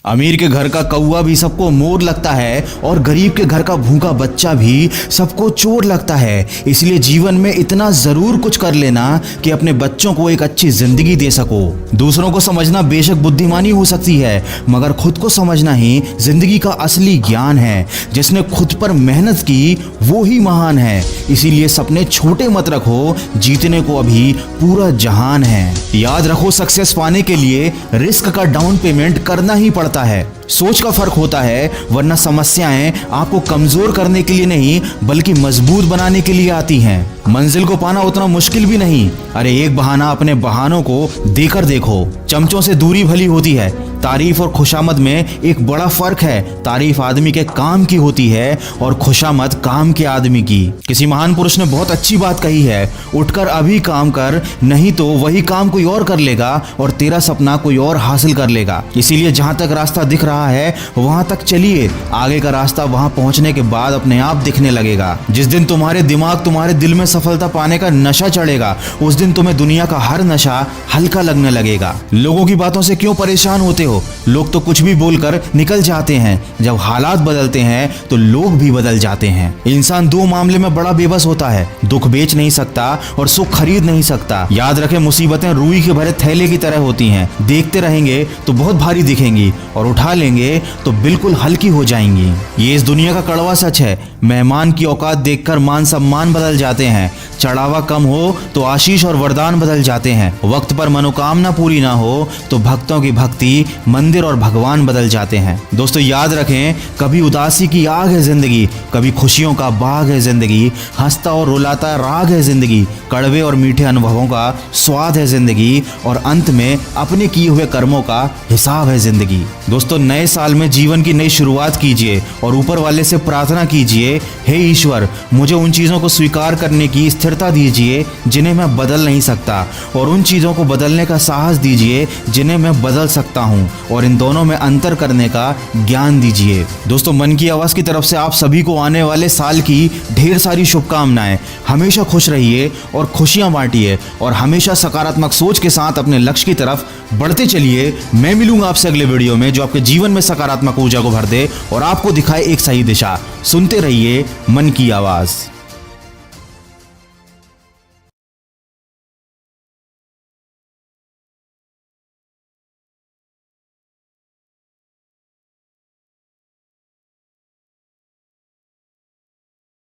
अमीर के घर का कौवा भी सबको मोर लगता है और गरीब के घर का भूखा बच्चा भी सबको चोर लगता है। इसलिए जीवन में इतना जरूर कुछ कर लेना कि अपने बच्चों को एक अच्छी जिंदगी दे सको। दूसरों को समझना बेशक बुद्धिमानी हो सकती है, मगर खुद को समझना ही जिंदगी का असली ज्ञान है। जिसने खुद पर मेहनत की वो ही महान है। इसीलिए सपने छोटे मत रखो, जीतने को अभी पूरा जहान है। याद रखो, सक्सेस पाने के लिए रिस्क का डाउन पेमेंट करना ही पड़ता है। सोच का फर्क होता है, वरना समस्याएं आपको कमजोर करने के लिए नहीं बल्कि मजबूत बनाने के लिए आती हैं। मंजिल को पाना उतना मुश्किल भी नहीं। अरे एक बहाना अपने बहानों को देकर देखो। चमचों से दूरी भली होती है। तारीफ और खुशामद में एक बड़ा फर्क है। तारीफ आदमी के काम की होती है और खुशामद काम के आदमी की। किसी महान पुरुष ने बहुत अच्छी बात कही है, उठकर अभी काम कर, नहीं तो वही काम कोई और कर लेगा और तेरा सपना कोई और हासिल कर लेगा। इसीलिए जहां तक रास्ता दिख रहा है वहां तक चलिए। आगे का रास्ता वहां पहुंचने के बाद अपने आप दिखने लगेगा। जिस दिन तुम्हारे दिल में सफलता पाने का नशा चढ़ेगा, उस दिन तुम्हें दुनिया का हर नशा हल्का लगने लगेगा। लोगों की बातों से क्यों परेशान होते हो? लोग तो कुछ भी बोलकर निकल जाते हैं। जब हालात बदलते हैं तो लोग भी बदल जाते हैं। इंसान दो मामले में बड़ा बेबस होता है, दुख बेच नहीं सकता और सुख खरीद नहीं सकता। याद रखें, मुसीबतें रुई के भरे थैले की तरह होती हैं। देखते रहेंगे तो बहुत भारी दिखेंगी और उठा लेंगे तो बिल्कुल हल्की हो जाएंगी। ये इस दुनिया का कड़वा सच है। मेहमान की औकात देखकर मान सम्मान बदल जाते हैं। चढ़ावा कम हो तो आशीष और वरदान बदल जाते हैं। वक्त पर मनोकामना पूरी ना हो तो भक्तों की भक्ति, मंदिर और भगवान बदल जाते हैं। दोस्तों याद रखें, कभी उदासी की आग है जिंदगी, कभी खुशियों का बाग है जिंदगी। हंसता और रुलाता राग है जिंदगी, कड़वे और मीठे अनुभवों का स्वाद है जिंदगी और अंत में अपने किए हुए कर्मों का हिसाब है जिंदगी। दोस्तों नए साल में जीवन की नई शुरुआत कीजिए और ऊपर वाले से प्रार्थना कीजिए, हे ईश्वर, मुझे उन चीजों को स्वीकार करने की स्थिरता दीजिए जिन्हें मैं बदल नहीं सकता, और उन चीजों को बदलने का साहस दीजिए जिन्हें मैं बदल सकता हूं, और इन दोनों में अंतर करने का ज्ञान दीजिए। दोस्तों मन की आवाज की तरफ से आप सभी को आने वाले साल की ढेर सारी शुभकामनाएं। हमेशा खुश रहिए और खुशियां बांटिए और हमेशा सकारात्मक सोच के साथ अपने लक्ष्य की तरफ बढ़ते चलिए। मैं मिलूंगा आपसे अगले वीडियो में जो आपके जीवन में सकारात्मक ऊर्जा को भर दे और आपको दिखाए एक सही दिशा। सुनते रहिए मन की आवाज।